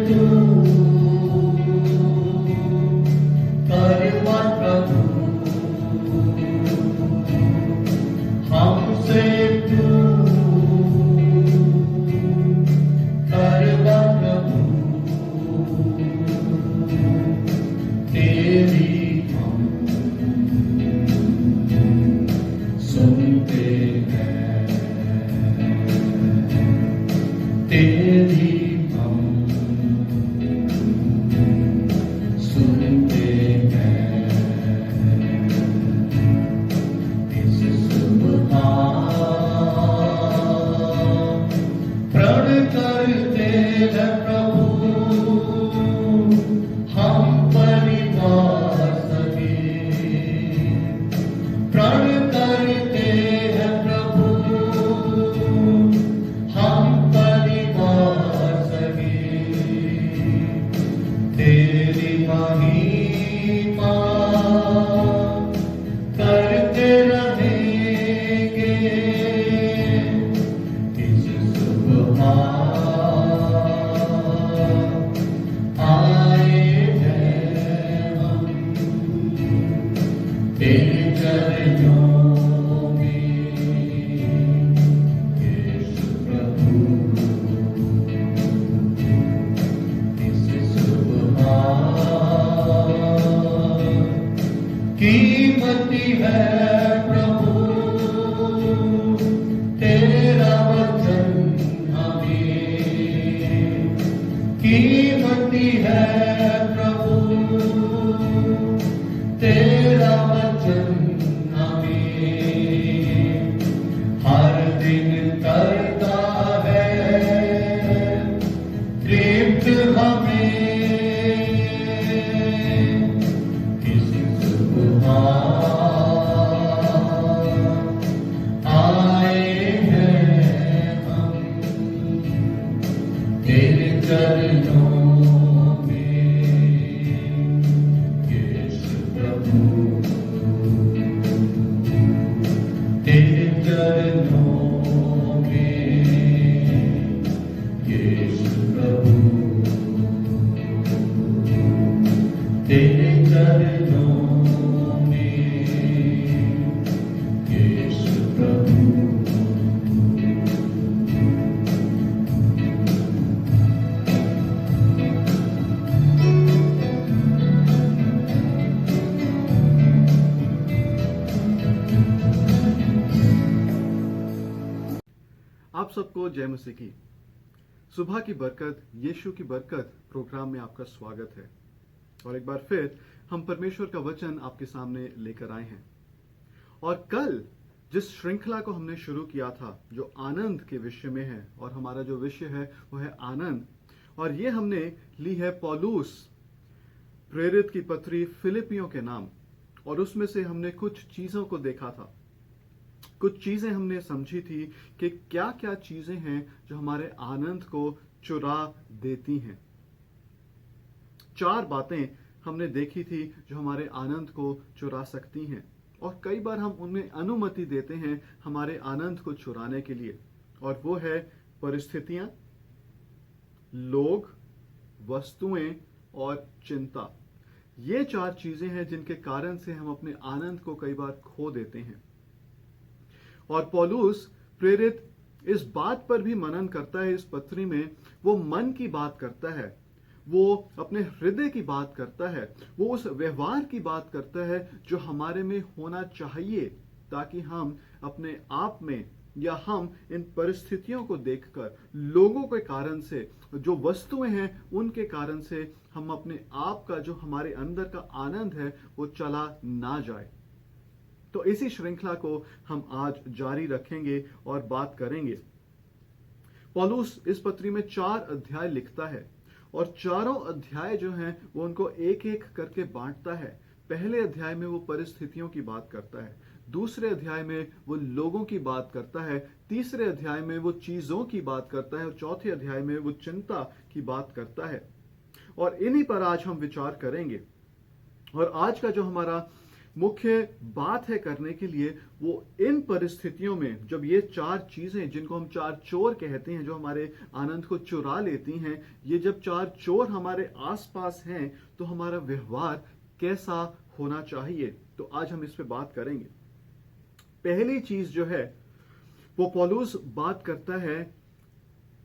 तू करवा प्रभु, हमसे तू करवा प्रभु, तेरी हम सुनते हैं, तेरी हम सुनते हैं। इस सुबह प्रण करते हैं प्रभु, हम परिवार सगे प्रण करते हैं प्रभु, हम परिवार सगे तेरी महिमा करते रहेंगे। इस सुबह आए हैं हम तेरे चरणों में, यीशु प्रभु। इस सुबह कीमती है प्रभु तेरा वचन हमें, कीमती है प्रभु तेरा वचन हमें, हर दिन करता है तृप्त हमें। इस सुबह आए हैं हम तेरे चरणों में, यीशु प्रभु। तेरे चरणों में, यीशु प्रभु। तेरे चरणों में, यीशु प्रभु। आप सबको जय मसीह की। सुबह की बरकत, यीशु की बरकत प्रोग्राम में आपका स्वागत है। और एक बार फिर हम परमेश्वर का वचन आपके सामने लेकर आए हैं। और कल जिस श्रृंखला को हमने शुरू किया था जो आनंद के विषय में है, और हमारा जो विषय है वो है आनंद, और ये हमने ली है पौलुस प्रेरित की पत्री फिलिपियों के नाम। और उसमें से हमने कुछ चीजों को देखा था, कुछ चीजें हमने समझी थी कि क्या क्या चीजें हैं जो हमारे आनंद को चुरा देती हैं। 4 बातें हमने देखी थी जो हमारे आनंद को चुरा सकती हैं, और कई बार हम उनमें अनुमति देते हैं हमारे आनंद को चुराने के लिए। और वो है परिस्थितियां, लोग, वस्तुएं और चिंता। ये 4 चीजें हैं जिनके कारण से हम अपने आनंद को कई बार खो देते हैं। और पौलुस प्रेरित इस बात पर भी मनन करता है, इस पत्री में वो मन की बात करता है, वो अपने हृदय की बात करता है, वो उस व्यवहार की बात करता है जो हमारे में होना चाहिए, ताकि हम अपने आप में या हम इन परिस्थितियों को देखकर, लोगों के कारण से, जो वस्तुएं हैं उनके कारण से हम अपने आप का जो हमारे अंदर का आनंद है वो चला ना जाए। तो इसी श्रृंखला को हम आज जारी रखेंगे और बात करेंगे। पौलुस इस पत्री में 4 अध्याय लिखता है, और चारों अध्याय जो हैं वो उनको एक एक करके बांटता है। पहले अध्याय में वो परिस्थितियों की बात करता है, दूसरे अध्याय में वो लोगों की बात करता है, तीसरे अध्याय में वो चीजों की बात करता है, और चौथे अध्याय में वो चिंता की बात करता है। और इन्हीं पर आज हम विचार करेंगे। और आज का जो हमारा मुख्य बात है करने के लिए, वो इन परिस्थितियों में जब ये चार चीजें जिनको हम चार चोर कहते हैं, जो हमारे आनंद को चुरा लेती हैं, ये जब चार चोर हमारे आसपास हैं तो हमारा व्यवहार कैसा होना चाहिए। तो आज हम इस पे बात करेंगे। पहली चीज जो है वो पौलुस बात करता है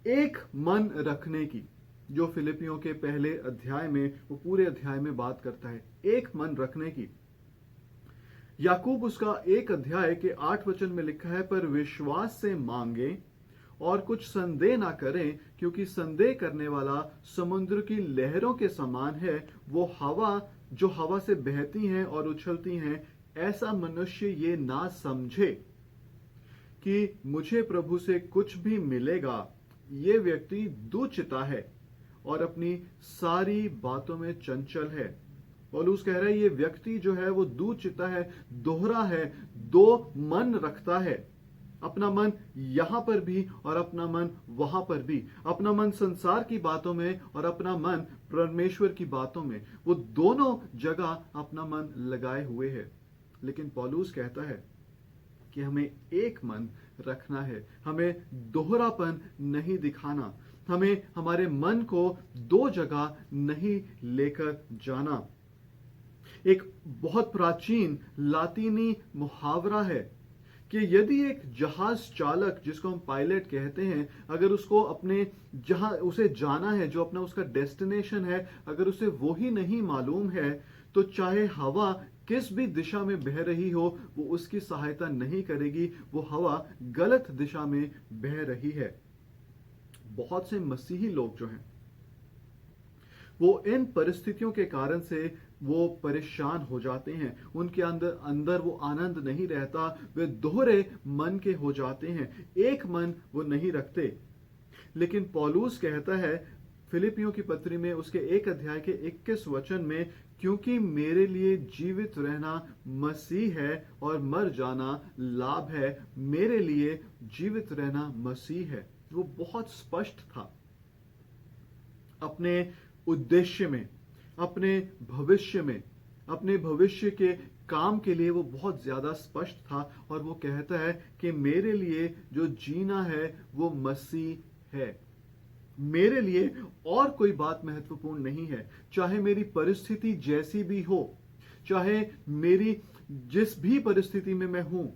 एक मन रखने की, जो फिलिपियों के पहले अध्याय में, वो पूरे अध्याय में बात करता है एक मन रखने की। याकूब उसका 1 अध्याय के 8 वचन में लिखा है, पर विश्वास से मांगे और कुछ संदेह ना करें, क्योंकि संदेह करने वाला समुद्र की लहरों के समान है। वो हवा जो हवा से बहती हैं और उछलती हैं, ऐसा मनुष्य ये ना समझे कि मुझे प्रभु से कुछ भी मिलेगा। ये व्यक्ति दुचिता है और अपनी सारी बातों में चंचल है। पौलुस कह रहा है ये व्यक्ति जो है वो दुचिता है, दोहरा है, दो मन रखता है। अपना मन यहां पर भी और अपना मन वहां पर भी, अपना मन संसार की बातों में और अपना मन परमेश्वर की बातों में, वो दोनों जगह अपना मन लगाए हुए है। लेकिन पौलुस कहता है कि हमें एक मन रखना है, हमें दोहरापन नहीं दिखाना, हमें हमारे मन को दो जगह नहीं लेकर जाना। एक बहुत प्राचीन लातीनी मुहावरा है कि यदि एक जहाज चालक, जिसको हम पायलट कहते हैं, अगर उसको अपने जहां उसे जाना है, जो अपना उसका डेस्टिनेशन है, अगर उसे वो ही नहीं मालूम है, तो चाहे हवा किस भी दिशा में बह रही हो, वो उसकी सहायता नहीं करेगी। वो हवा गलत दिशा में बह रही है। बहुत से मसीही लोग जो हैं वो इन परिस्थितियों के कारण से वो परेशान हो जाते हैं, उनके अंदर वो आनंद नहीं रहता, वे दोहरे मन के हो जाते हैं, एक मन वो नहीं रखते। लेकिन पौलुस कहता है फिलिपियों की पत्री में उसके 1 अध्याय के 21 वचन में, क्योंकि मेरे लिए जीवित रहना मसीह है और मर जाना लाभ है। मेरे लिए जीवित रहना मसीह है। वो बहुत स्पष्ट था अपने उद्देश्य में, अपने भविष्य में, अपने भविष्य के काम के लिए वो बहुत ज्यादा स्पष्ट था। और वो कहता है कि मेरे लिए जो जीना है वो मसीह है। मेरे लिए और कोई बात महत्वपूर्ण नहीं है। चाहे मेरी परिस्थिति जैसी भी हो, चाहे मेरी जिस भी परिस्थिति में मैं हूं,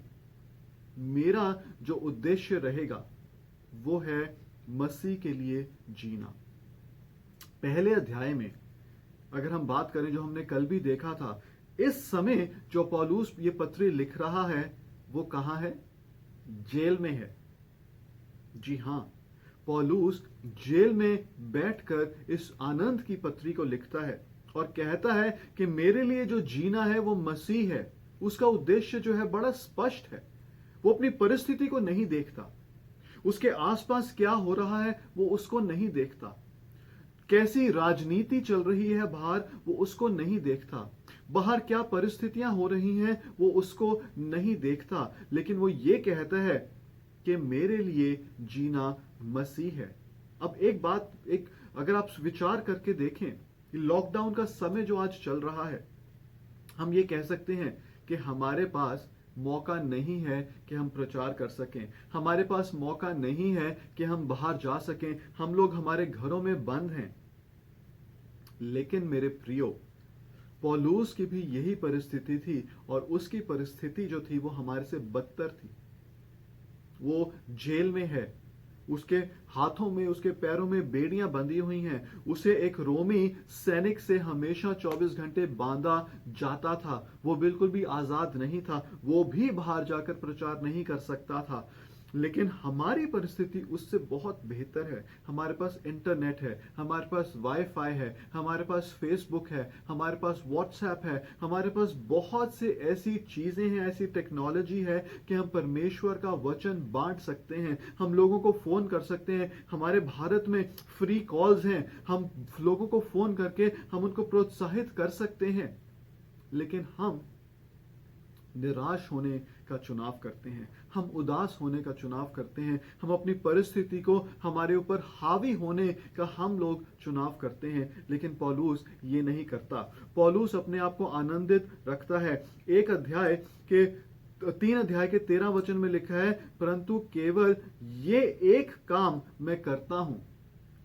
मेरा जो उद्देश्य रहेगा वो है मसीह के लिए जीना। पहले अध्याय में अगर हम बात करें, जो हमने कल भी देखा था, इस समय जो पौलुस ये पत्री लिख रहा है वो कहां है? जेल में है। जी हां, पौलुस जेल में बैठकर इस आनंद की पत्री को लिखता है और कहता है कि मेरे लिए जो जीना है वो मसीह है। उसका उद्देश्य जो है बड़ा स्पष्ट है। वो अपनी परिस्थिति को नहीं देखता, उसके आसपास क्या हो रहा है वो उसको नहीं देखता, कैसी राजनीति चल रही है बाहर वो उसको नहीं देखता, बाहर क्या परिस्थितियां हो रही हैं वो उसको नहीं देखता। लेकिन वो ये कहता है कि मेरे लिए जीना मसीह है। अब एक अगर आप विचार करके देखें, लॉकडाउन का समय जो आज चल रहा है, हम ये कह सकते हैं कि हमारे पास मौका नहीं है कि हम प्रचार कर सकें, हमारे पास मौका नहीं है कि हम बाहर जा सकें, हम लोग हमारे घरों में बंद हैं। लेकिन मेरे प्रियो, पौलुस की भी यही परिस्थिति थी और उसकी परिस्थिति जो थी वो हमारे से बदतर थी। वो जेल में है, उसके हाथों में, उसके पैरों में बेड़ियां बंधी हुई हैं, उसे एक रोमी सैनिक से हमेशा 24 घंटे बांधा जाता था। वो बिल्कुल भी आजाद नहीं था, वो भी बाहर जाकर प्रचार नहीं कर सकता था। लेकिन हमारी परिस्थिति उससे बहुत बेहतर है। हमारे पास इंटरनेट है, हमारे पास वाईफाई है, हमारे पास फेसबुक है, हमारे पास व्हाट्सएप है, हमारे पास बहुत से ऐसी चीजें हैं, ऐसी टेक्नोलॉजी है कि हम परमेश्वर का वचन बांट सकते हैं, हम लोगों को फोन कर सकते हैं। हमारे भारत में फ्री कॉल्स हैं, हम लोगों को फोन करके हम उनको प्रोत्साहित कर सकते हैं। लेकिन हम निराश होने का चुनाव करते हैं, हम उदास होने का चुनाव करते हैं, हम अपनी परिस्थिति को हमारे ऊपर हावी होने का हम लोग चुनाव करते हैं। लेकिन पौलुस ये नहीं करता। पौलुस अपने आप को आनंदित रखता है। 3 अध्याय के 13 वचन में लिखा है, परंतु केवल ये एक काम मैं करता हूं,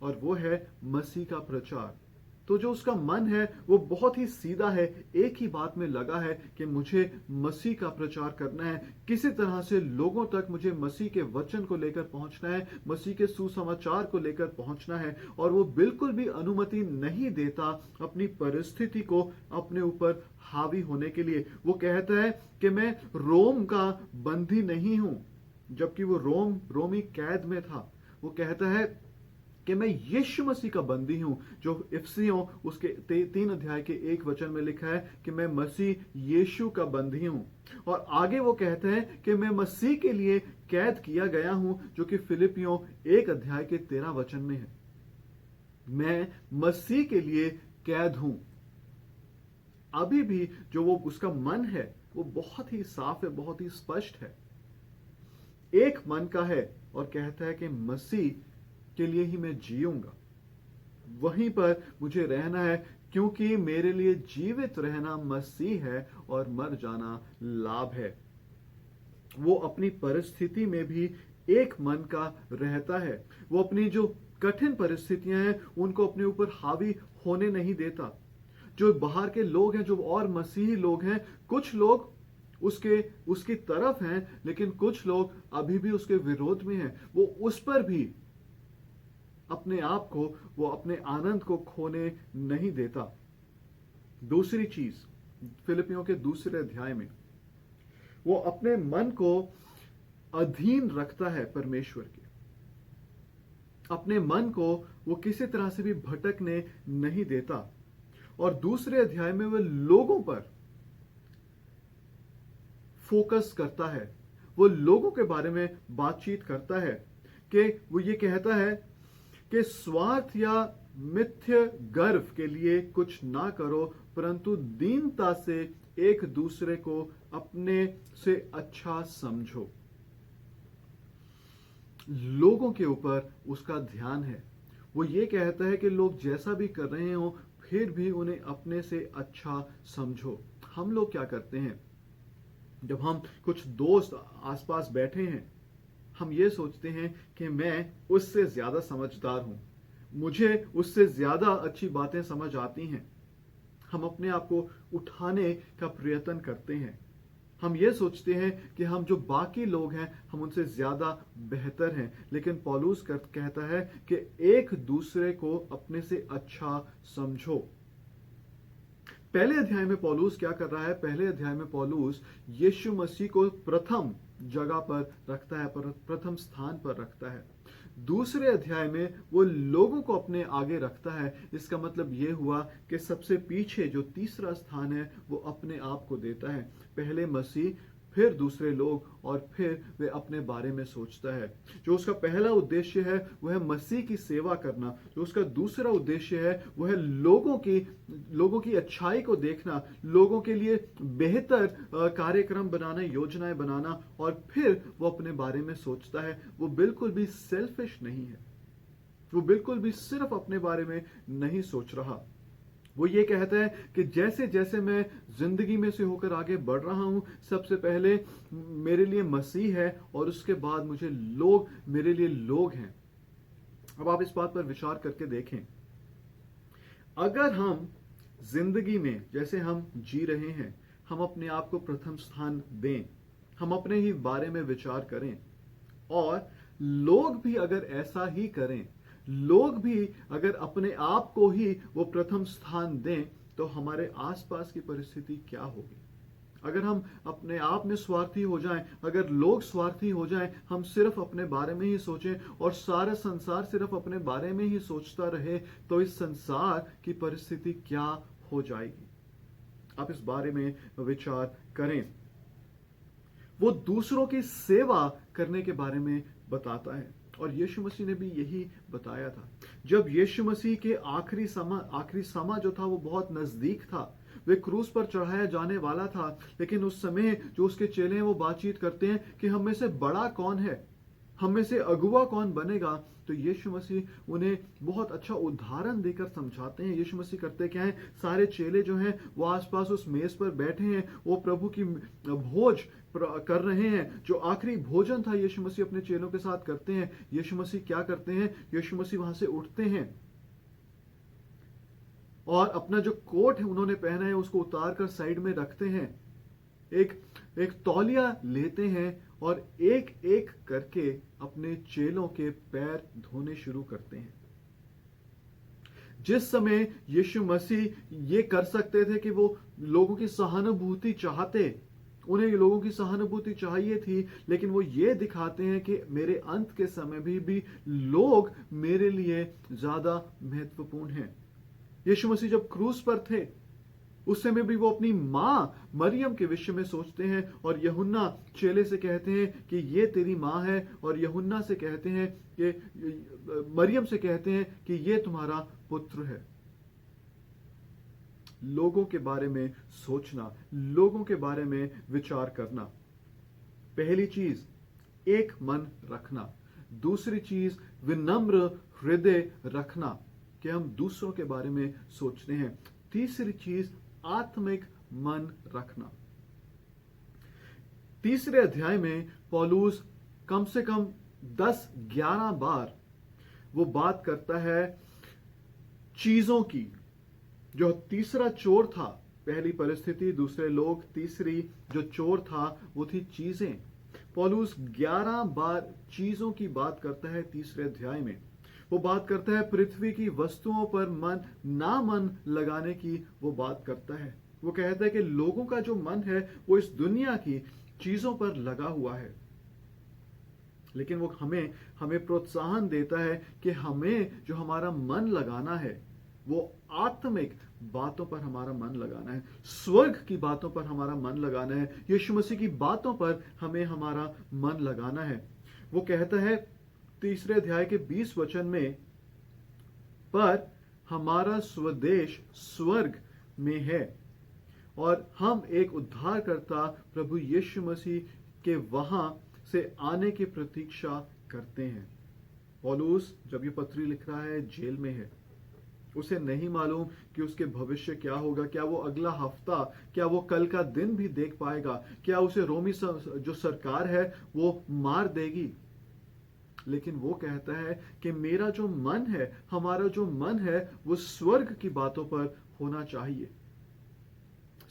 और वो है मसीह का प्रचार। तो जो उसका मन है वो बहुत ही सीधा है, एक ही बात में लगा है कि मुझे मसीह का प्रचार करना है, किसी तरह से लोगों तक मुझे मसीह के वचन को लेकर पहुंचना है, मसीह के सुसमाचार को लेकर पहुंचना है। और वो बिल्कुल भी अनुमति नहीं देता अपनी परिस्थिति को अपने ऊपर हावी होने के लिए। वो कहता है कि मैं रोम का बंदी नहीं हूं, जबकि वो रोमी कैद में था। वो कहता है कि मैं यीशु मसीह का बंदी हूं, जो इफिसियों उसके 3 अध्याय के 1 वचन में लिखा है कि मैं मसीह यीशु का बंदी हूं। और आगे वो कहते हैं कि मैं मसीह के लिए कैद किया गया हूं, जो कि फिलिपियों 1 अध्याय के 13 वचन में है। मैं मसीह के लिए कैद हूं। अभी भी जो वो उसका मन है वो बहुत ही साफ है, बहुत ही स्पष्ट है, एक मन का है, और कहता है कि मसीह के लिए ही मैं जीऊंगा, वहीं पर मुझे रहना है, क्योंकि मेरे लिए जीवित रहना मसीह है और मर जाना लाभ है। वो अपनी परिस्थिति में भी एक मन का रहता है। वो अपनी जो कठिन परिस्थितियां हैं उनको अपने ऊपर हावी होने नहीं देता। जो बाहर के लोग हैं, जो और मसीही लोग हैं, कुछ लोग उसकी तरफ हैं, लेकिन कुछ लोग अभी भी उसके विरोध में हैं। वो उस पर भी अपने आप को, वो अपने आनंद को खोने नहीं देता। दूसरी चीज, फिलिपियों के दूसरे अध्याय में वो अपने मन को अधीन रखता है परमेश्वर के। अपने मन को वो किसी तरह से भी भटकने नहीं देता। और दूसरे अध्याय में वो लोगों पर फोकस करता है, वो लोगों के बारे में बातचीत करता है कि वो ये कहता है कि स्वार्थ या मिथ्य गर्व के लिए कुछ ना करो, परंतु दीनता से एक दूसरे को अपने से अच्छा समझो। लोगों के ऊपर उसका ध्यान है। वो ये कहता है कि लोग जैसा भी कर रहे हो, फिर भी उन्हें अपने से अच्छा समझो। हम लोग क्या करते हैं, जब हम कुछ दोस्त आसपास बैठे हैं, हम ये सोचते हैं कि मैं उससे ज्यादा समझदार हूं, मुझे उससे ज्यादा अच्छी बातें समझ आती हैं। हम अपने आप को उठाने का प्रयत्न करते हैं। हम ये सोचते हैं कि हम जो बाकी लोग हैं हम उनसे ज्यादा बेहतर हैं। लेकिन पौलुस कहता है कि एक दूसरे को अपने से अच्छा समझो। पहले अध्याय में पौलुस क्या कर रहा है? पहले अध्याय में पौलुस यीशु मसीह को प्रथम जगह पर रखता है, प्रथम स्थान पर रखता है। दूसरे अध्याय में वो लोगों को अपने आगे रखता है। इसका मतलब ये हुआ कि सबसे पीछे जो तीसरा स्थान है वो अपने आप को देता है। पहले मसीह, फिर दूसरे लोग, और फिर वे अपने बारे में सोचता है। जो उसका पहला उद्देश्य है वह है मसीह की सेवा करना। जो उसका दूसरा उद्देश्य है वह है लोगों की अच्छाई को देखना, लोगों के लिए बेहतर कार्यक्रम बनाना, योजनाएं बनाना, और फिर वो अपने बारे में सोचता है। वो बिल्कुल भी सेल्फिश नहीं है, वो बिल्कुल भी सिर्फ अपने बारे में नहीं सोच रहा। वो ये कहता है कि जैसे जैसे मैं जिंदगी में से होकर आगे बढ़ रहा हूं, सबसे पहले मेरे लिए मसीह है और उसके बाद मेरे लिए लोग हैं। अब आप इस बात पर विचार करके देखें, अगर हम जिंदगी में जैसे हम जी रहे हैं, हम अपने आप को प्रथम स्थान दें, हम अपने ही बारे में विचार करें, और लोग भी अगर ऐसा ही करें, लोग भी अगर अपने आप को ही वो प्रथम स्थान दें, तो हमारे आसपास की परिस्थिति क्या होगी? अगर हम अपने आप में स्वार्थी हो जाएं, अगर लोग स्वार्थी हो जाएं, हम सिर्फ अपने बारे में ही सोचें और सारा संसार सिर्फ अपने बारे में ही सोचता रहे, तो इस संसार की परिस्थिति क्या हो जाएगी? आप इस बारे में विचार करें। वो दूसरों की सेवा करने के बारे में बताता है, और यीशु मसीह ने भी यही बताया था। जब यीशु मसीह के आखिरी समा जो था वो बहुत नजदीक था, वे क्रूस पर चढ़ाया जाने वाला था, लेकिन उस समय जो उसके चेले हैं वो बातचीत करते हैं कि हम में से बड़ा कौन है, हम में से अगुवा कौन बनेगा। तो यीशु मसीह उन्हें बहुत अच्छा उदाहरण देकर समझाते हैं। यीशु मसीह करते क्या है, सारे चेले जो हैं वो आसपास उस मेज पर बैठे हैं, वो प्रभु की भोज कर रहे हैं। जो आखिरी भोजन था यीशु मसीह अपने चेलों के साथ करते हैं। यीशु मसीह क्या करते हैं, यीशु मसीह वहां से उठते हैं और अपना जो कोट है उन्होंने पहना है उसको उतार कर साइड में रखते हैं, एक तौलिया लेते हैं और एक एक करके अपने चेलों के पैर धोने शुरू करते हैं। जिस समय यीशु मसीह ये कर सकते थे कि वो लोगों की सहानुभूति चाहते, उन्हें लोगों की सहानुभूति चाहिए थी, लेकिन वो ये दिखाते हैं कि मेरे अंत के समय भी लोग मेरे लिए ज्यादा महत्वपूर्ण हैं। यीशु मसीह जब क्रूस पर थे उस समय भी वो अपनी मां मरियम के विषय में सोचते हैं और यूहन्ना चेले से कहते हैं कि ये तेरी मां है, और यूहन्ना से कहते हैं कि मरियम से कहते हैं कि ये तुम्हारा पुत्र है। लोगों के बारे में सोचना, लोगों के बारे में विचार करना। पहली चीज एक मन रखना, दूसरी चीज विनम्र हृदय रखना कि हम दूसरों के बारे में सोचते हैं, तीसरी चीज आत्मिक मन रखना। तीसरे अध्याय में पौलुस कम से कम 10-11 बार वो बात करता है चीजों की। जो तीसरा चोर था, पहली परिस्थिति, दूसरे लोग, तीसरी जो चोर था वो थी चीजें। पौलुस 11 बार चीजों की बात करता है तीसरे अध्याय में। वो बात करता है पृथ्वी की वस्तुओं पर मन लगाने की वो बात करता है। वो कहता है कि लोगों का जो मन है वो इस दुनिया की चीजों पर लगा हुआ है, लेकिन वो हमें प्रोत्साहन देता है कि हमें जो हमारा मन लगाना है वो आत्मिक बातों पर हमारा मन लगाना है, स्वर्ग की बातों पर हमारा मन लगाना है, यीशु मसीह की बातों पर हमें हमारा मन लगाना है। वो कहता है तीसरे अध्याय के 20 वचन में, पर हमारा स्वदेश स्वर्ग में है और हम एक उद्धारकर्ता प्रभु यीशु मसीह के वहां से आने की प्रतीक्षा करते हैं। पौलुस जब ये पत्री लिख रहा है जेल में है, उसे नहीं मालूम कि उसके भविष्य क्या होगा, क्या वो अगला हफ्ता, क्या वो कल का दिन भी देख पाएगा, क्या उसे रोमी जो सरकार है वो मार देगी। लेकिन वो कहता है कि मेरा जो मन है, हमारा जो मन है वो स्वर्ग की बातों पर होना चाहिए,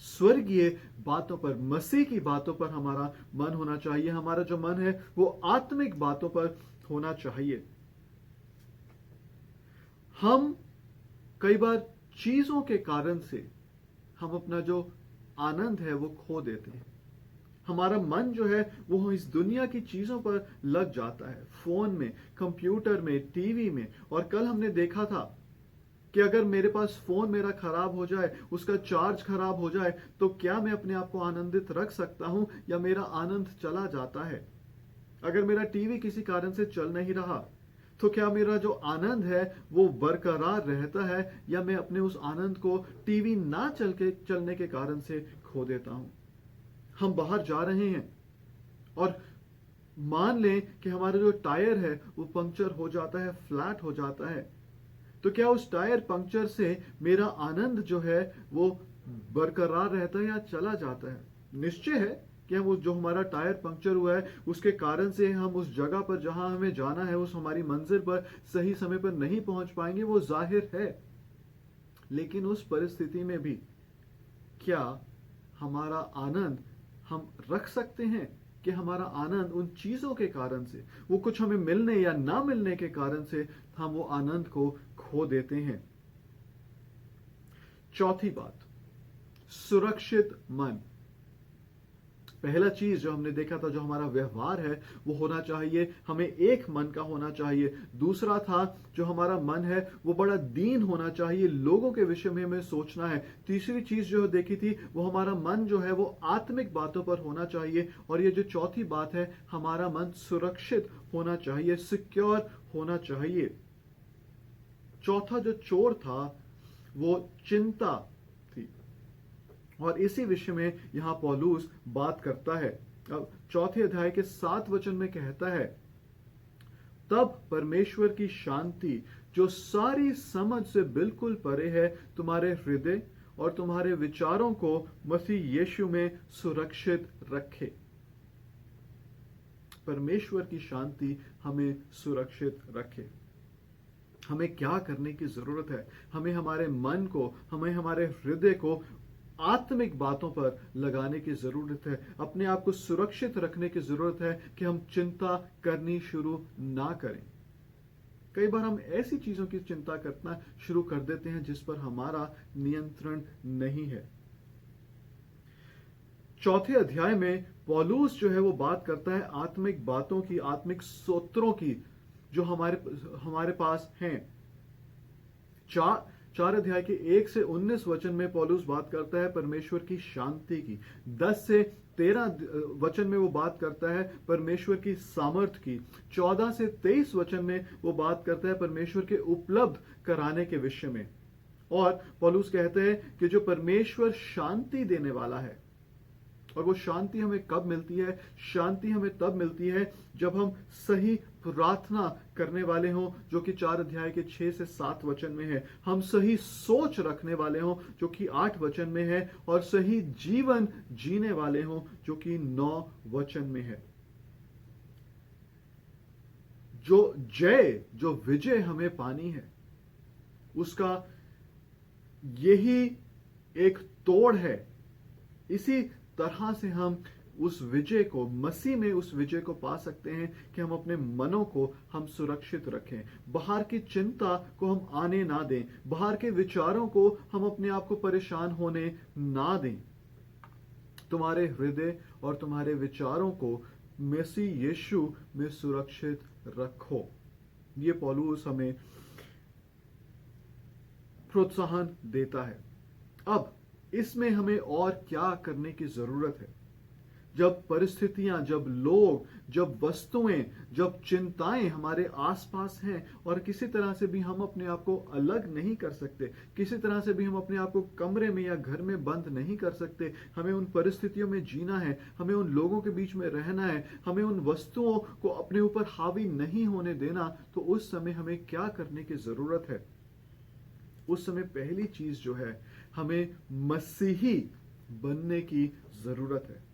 स्वर्गीय बातों पर, मसीह की बातों पर हमारा मन होना चाहिए। हमारा जो मन है वो आत्मिक बातों पर होना चाहिए। हम कई बार चीजों के कारण से हम अपना जो आनंद है वो खो देते हैं। हमारा मन जो है वो इस दुनिया की चीजों पर लग जाता है, फोन में, कंप्यूटर में, टीवी में। और कल हमने देखा था कि अगर मेरे पास फोन मेरा खराब हो जाए, उसका चार्ज खराब हो जाए, तो क्या मैं अपने आप को आनंदित रख सकता हूं या मेरा आनंद चला जाता है? अगर मेरा टीवी किसी कारण से चल नहीं रहा, तो क्या मेरा जो आनंद है वो बरकरार रहता है या मैं अपने उस आनंद को टीवी ना चलने के कारण से खो देता हूं? हम बाहर जा रहे हैं और मान लें कि हमारा जो टायर है वो पंक्चर हो जाता है, फ्लैट हो जाता है, तो क्या उस टायर पंक्चर से मेरा आनंद जो है वो बरकरार रहता है या चला जाता है? निश्चय है कि हम जो हमारा टायर पंक्चर हुआ है उसके कारण से हम उस जगह पर जहां हमें जाना है, उस हमारी मंजिल पर सही समय पर नहीं पहुंच पाएंगे, वो जाहिर है। लेकिन उस परिस्थिति में भी क्या हमारा आनंद हम रख सकते हैं कि हमारा आनंद उन चीजों के कारण से, वो कुछ हमें मिलने या ना मिलने के कारण से हम वो आनंद को खो देते हैं? चौथी बात, सुरक्षित मन। पहला चीज जो हमने देखा था, जो हमारा व्यवहार है वो होना चाहिए, हमें एक मन का होना चाहिए। दूसरा था जो हमारा मन है वो बड़ा दीन होना चाहिए, लोगों के विषय में हमें सोचना है। तीसरी चीज जो देखी थी वो हमारा मन जो है वो आत्मिक बातों पर होना चाहिए। और ये जो चौथी बात है, हमारा मन सुरक्षित होना चाहिए, सिक्योर होना चाहिए। चौथा जो चोर था वो चिंता थी। और इसी विषय में यहां पौलुस बात करता है। अब 4 अध्याय के 7 वचन में कहता है, तब परमेश्वर की शांति जो सारी समझ से बिल्कुल परे है तुम्हारे हृदय और तुम्हारे विचारों को मसीह यीशु में सुरक्षित रखे। परमेश्वर की शांति हमें सुरक्षित रखे। हमें क्या करने की जरूरत है? हमें हमारे मन को, हमें हमारे हृदय को आत्मिक बातों पर लगाने की जरूरत है। अपने आप को सुरक्षित रखने की जरूरत है कि हम चिंता करनी शुरू ना करें। कई बार हम ऐसी चीजों की चिंता करना शुरू कर देते हैं जिस पर हमारा नियंत्रण नहीं है। 4 अध्याय में पौलुस जो है वो बात करता है आत्मिक बातों की, आत्मिक स्तोत्रों की जो हमारे पास हैं। 4 अध्याय के 1 से 19 वचन में पौलुस बात करता है परमेश्वर की शांति की। 10 से 13 वचन में वो बात करता है परमेश्वर की सामर्थ की। 14 से 23 वचन में वो बात करता है परमेश्वर के उपलब्ध कराने के विषय में। और पौलुस कहते हैं कि जो परमेश्वर शांति देने वाला है, और वो शांति हमें कब मिलती है? शांति हमें तब मिलती है जब हम सही प्रार्थना करने वाले हों, जो कि 4 अध्याय के 6 से 7 वचन में है। हम सही सोच रखने वाले हों, जो कि 8 वचन में है, और सही जीवन जीने वाले हों, जो कि 9 वचन में है। जो विजय हमें पानी है, उसका यही एक तोड़ है। इसी तरह से हम उस विजय को, मसीह में उस विजय को पा सकते हैं कि हम अपने मनों को हम सुरक्षित रखें। बाहर की चिंता को हम आने ना दें, बाहर के विचारों को हम अपने आप को परेशान होने ना दें। तुम्हारे हृदय और तुम्हारे विचारों को मसीह यीशु में सुरक्षित रखो। ये पौलुस हमें प्रोत्साहन देता है। अब इसमें हमें और क्या करने की जरूरत है? जब परिस्थितियां, जब लोग, जब वस्तुएं, जब चिंताएं हमारे आसपास हैं, और किसी तरह से भी हम अपने आप को अलग नहीं कर सकते, किसी तरह से भी हम अपने आप को कमरे में या घर में बंद नहीं कर सकते, हमें उन परिस्थितियों में जीना है, हमें उन लोगों के बीच में रहना है, हमें उन वस्तुओं को अपने ऊपर हावी नहीं होने देना, तो उस समय हमें क्या करने की जरूरत है? उस समय पहली चीज जो है, हमें मसीही बनने की जरूरत है।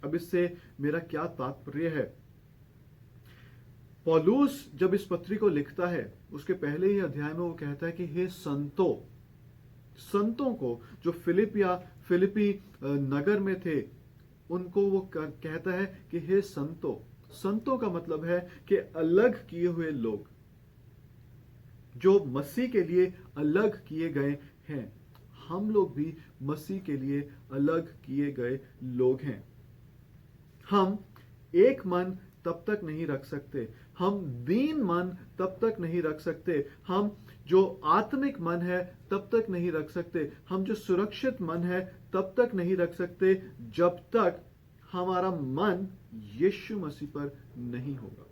अब इससे मेरा क्या तात्पर्य है? पौलुस जब इस पत्री को लिखता है, उसके पहले ही अध्याय में वो कहता है कि हे संतों को जो फिलिपी नगर में थे, उनको वो कहता है कि हे संतों का मतलब है कि अलग किए हुए लोग, जो मसीह के लिए अलग किए गए हैं। हम लोग भी मसीह के लिए अलग किए गए लोग हैं। हम एक मन तब तक नहीं रख सकते, हम दीन मन तब तक नहीं रख सकते, हम जो आत्मिक मन है तब तक नहीं रख सकते, हम जो सुरक्षित मन है तब तक नहीं रख सकते, जब तक हमारा मन यीशु मसीह पर नहीं होगा।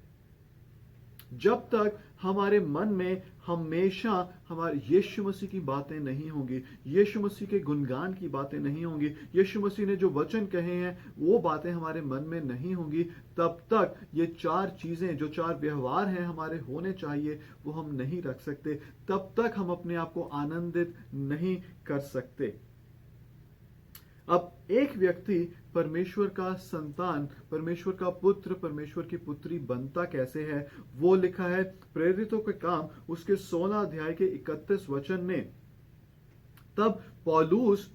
जब तक हमारे मन में हमेशा हमारे यीशु मसीह की बातें नहीं होंगी, यीशु मसीह के गुणगान की बातें नहीं होंगी, यीशु मसीह ने जो वचन कहे हैं वो बातें हमारे मन में नहीं होंगी, तब तक ये 4 चीजें, जो 4 व्यवहार हैं हमारे होने चाहिए, वो हम नहीं रख सकते। तब तक हम अपने आप को आनंदित नहीं कर सकते। अब एक व्यक्ति परमेश्वर का संतान, परमेश्वर का पुत्र, परमेश्वर की पुत्री बनता कैसे है, वो लिखा है प्रेरितों के काम उसके 16 अध्याय के 31 वचन में। तब पौलुस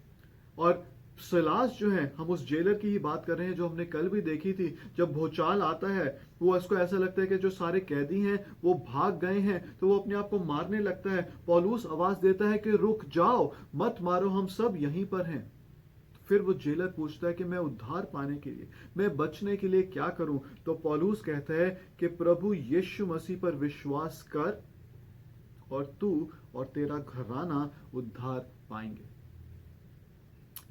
और सिलास जो है, हम उस जेलर की ही बात कर रहे हैं जो हमने कल भी देखी थी। जब भूचाल आता है, वो उसको ऐसा लगता है कि जो सारे कैदी हैं वो भाग गए हैं, तो वो अपने आप को मारने लगता है। पौलुस आवाज देता है कि रुक जाओ, मत मारो, हम सब यहीं पर हैं। फिर वो जेलर पूछता है कि मैं उद्धार पाने के लिए, मैं बचने के लिए क्या करूं? तो पौलुस कहता है कि प्रभु यीशु मसीह पर विश्वास कर और तू और तेरा घराना उद्धार पाएंगे।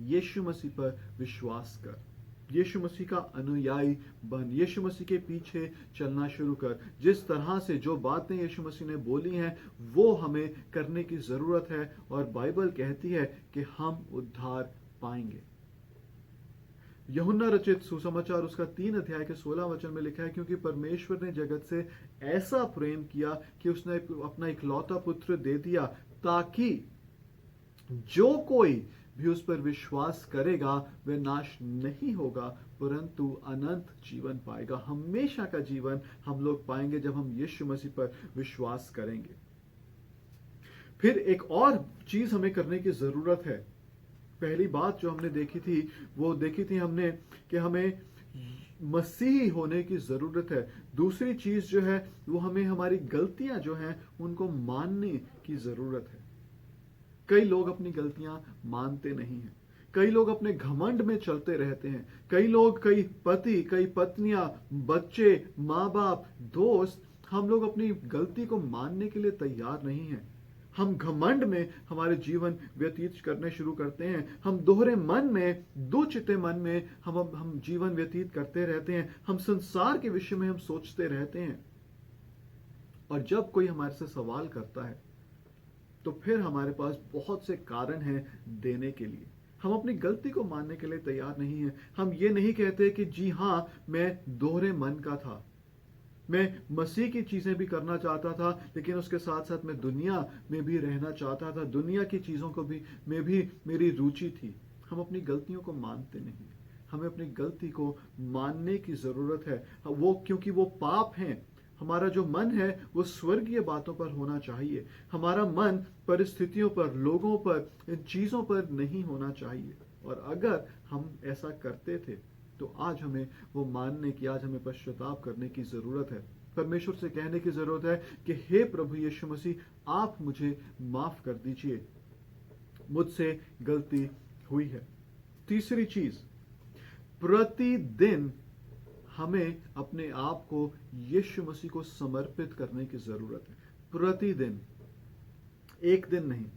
यीशु मसीह पर विश्वास कर, यीशु मसीह का अनुयायी बन, यीशु मसीह के पीछे चलना शुरू कर। जिस तरह से जो बातें यीशु मसीह ने बोली हैं वो हमें करने की जरूरत है, और बाइबल कहती है कि हम उद्धार पाएंगे। यूहन्ना रचित सुसमाचार उसका 3 अध्याय के 16 वचन में लिखा है, क्योंकि परमेश्वर ने जगत से ऐसा प्रेम किया कि उसने अपना इकलौता पुत्र दे दिया, ताकि जो कोई भी उस पर विश्वास करेगा वह नाश नहीं होगा परंतु अनंत जीवन पाएगा। हमेशा का जीवन हम लोग पाएंगे जब हम यीशु मसीह पर विश्वास करेंगे। फिर एक और चीज हमें करने की जरूरत है। पहली बात जो हमने देखी थी वो देखी थी हमने कि हमें मसीही होने की जरूरत है। दूसरी चीज जो है वो हमें हमारी गलतियां जो हैं उनको मानने की जरूरत है। कई लोग अपनी गलतियां मानते नहीं हैं, कई लोग अपने घमंड में चलते रहते हैं, कई लोग, कई पति, कई पत्नियां, बच्चे, माँ बाप, दोस्त, हम लोग अपनी गलती को मानने के लिए तैयार नहीं हैं। हम घमंड में हमारे जीवन व्यतीत करने शुरू करते हैं। हम दोहरे मन में, दुचिते मन में हम जीवन व्यतीत करते रहते हैं। हम संसार के विषय में हम सोचते रहते हैं। और जब कोई हमारे से सवाल करता है तो फिर हमारे पास बहुत से कारण हैं देने के लिए। हम अपनी गलती को मानने के लिए तैयार नहीं हैं। हम ये नहीं कहते कि जी हां, मैं दोहरे मन का था, मैं मसीह की चीजें भी करना चाहता था, लेकिन उसके साथ साथ मैं दुनिया में भी रहना चाहता था, दुनिया की चीजों को भी में भी मेरी रुचि थी। हम अपनी गलतियों को मानते नहीं। हमें अपनी गलती को मानने की जरूरत है, वो क्योंकि वो पाप हैं। हमारा जो मन है वो स्वर्गीय बातों पर होना चाहिए। हमारा मन परिस्थितियों पर, लोगों पर, इन चीजों पर नहीं होना चाहिए। और अगर हम ऐसा करते थे तो आज हमें वो मानने की, आज हमें पश्चाताप करने की जरूरत है। परमेश्वर से कहने की जरूरत है कि हे प्रभु यीशु मसीह, आप मुझे माफ कर दीजिए, मुझसे गलती हुई है। तीसरी चीज, प्रतिदिन हमें अपने आप को यीशु मसीह को समर्पित करने की जरूरत है। प्रतिदिन, एक दिन नहीं,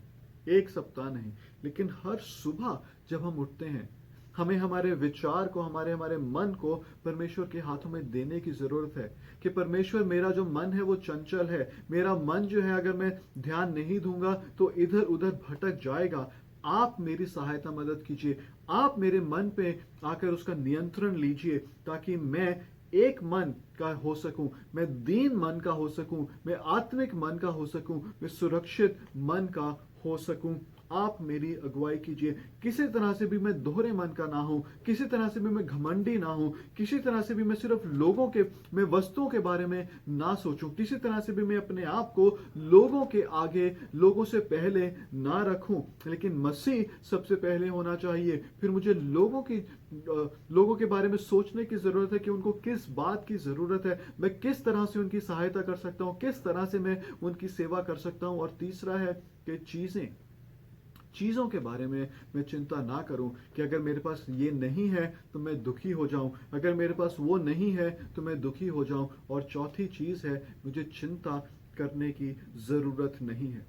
एक सप्ताह नहीं, लेकिन हर सुबह जब हम उठते हैं, हमें हमारे विचार को, हमारे मन को परमेश्वर के हाथों में देने की जरूरत है कि परमेश्वर, मेरा जो मन है वो चंचल है। मेरा मन जो है, अगर मैं ध्यान नहीं दूंगा तो इधर उधर भटक जाएगा। आप मेरी सहायता, मदद कीजिए। आप मेरे मन पे आकर उसका नियंत्रण लीजिए, ताकि मैं एक मन का हो सकूं, मैं दीन मन का हो सकूं, मैं आत्मिक मन का हो सकूं, मैं सुरक्षित मन का हो सकूं। आप मेरी अगुवाई कीजिए। किसी तरह से भी मैं दोहरे मन का ना हूं, किसी तरह से भी मैं घमंडी ना हूं, किसी तरह से भी मैं सिर्फ लोगों के, मैं वस्तुओं के बारे में ना सोचूं, किसी तरह से भी मैं अपने आप को लोगों के आगे, लोगों से पहले ना रखूं, लेकिन मसीह सबसे पहले होना चाहिए। फिर मुझे लोगों के बारे में सोचने की जरूरत है कि उनको किस बात की जरूरत है, मैं किस तरह से उनकी सहायता कर सकता हूं, किस तरह से मैं उनकी सेवा कर सकता हूं। और तीसरा है कि चीजों के बारे में मैं चिंता ना करूं कि अगर मेरे पास ये नहीं है तो मैं दुखी हो जाऊं, अगर मेरे पास वो नहीं है तो मैं दुखी हो जाऊं। और चौथी चीज है, मुझे चिंता करने की जरूरत नहीं है।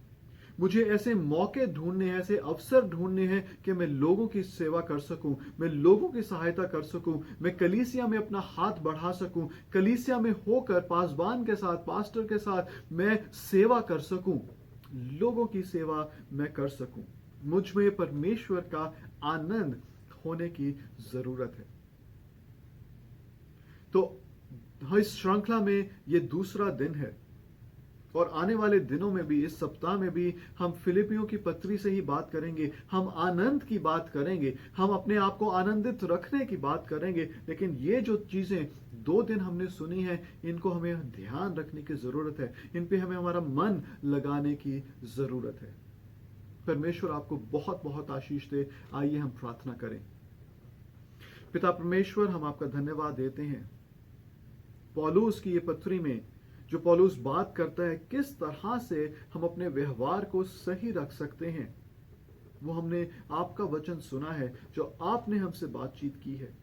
मुझे ऐसे मौके ढूंढने हैं, ऐसे अवसर ढूंढने हैं कि मैं लोगों की सेवा कर सकूं, मैं लोगों की सहायता कर सकूं, मैं कलीसिया में अपना हाथ बढ़ा सकूं, कलीसिया में होकर पासबान के साथ, पास्टर के साथ मैं सेवा कर सकूं, लोगों की सेवा मैं कर सकूं। मुझ में परमेश्वर का आनंद होने की जरूरत है। तो इस श्रृंखला में ये दूसरा दिन है और आने वाले दिनों में भी, इस सप्ताह में भी हम फिलिपियों की पत्री से ही बात करेंगे। हम आनंद की बात करेंगे, हम अपने आप को आनंदित रखने की बात करेंगे। लेकिन ये जो चीजें 2 दिन हमने सुनी है, इनको हमें ध्यान रखने की जरूरत है, इन पे हमें हमारा मन लगाने की जरूरत है। परमेश्वर आपको बहुत बहुत आशीष दे। आइए हम प्रार्थना करें। पिता परमेश्वर, हम आपका धन्यवाद देते हैं पौलुस की ये पत्री में जो पौलुस बात करता है किस तरह से हम अपने व्यवहार को सही रख सकते हैं, वो हमने आपका वचन सुना है, जो आपने हमसे बातचीत की है।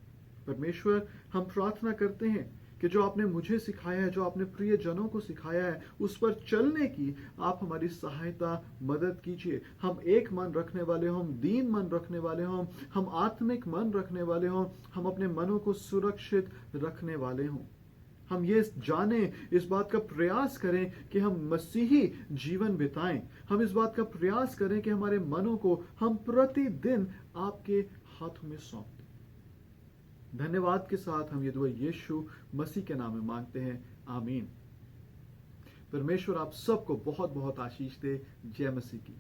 परमेश्वर, हम प्रार्थना करते हैं कि जो आपने मुझे सिखाया है, जो आपने प्रिय जनों को सिखाया है, उस पर चलने की आप हमारी सहायता, मदद कीजिए। हम एक मन रखने वाले हों, हम दीन मन रखने वाले हों, हम आत्मिक मन रखने वाले हों, हम अपने मनों को सुरक्षित रखने वाले हों। हम ये जाने, इस बात का प्रयास करें कि हम मसीही जीवन बिताएं। हम इस बात का प्रयास करें कि हमारे मनों को हम प्रतिदिन आपके हाथों में सौंप दें। धन्यवाद के साथ हम ये दुआ यीशु मसीह के नाम में मांगते हैं, आमीन। परमेश्वर आप सबको बहुत बहुत आशीष दे। जय मसीह की।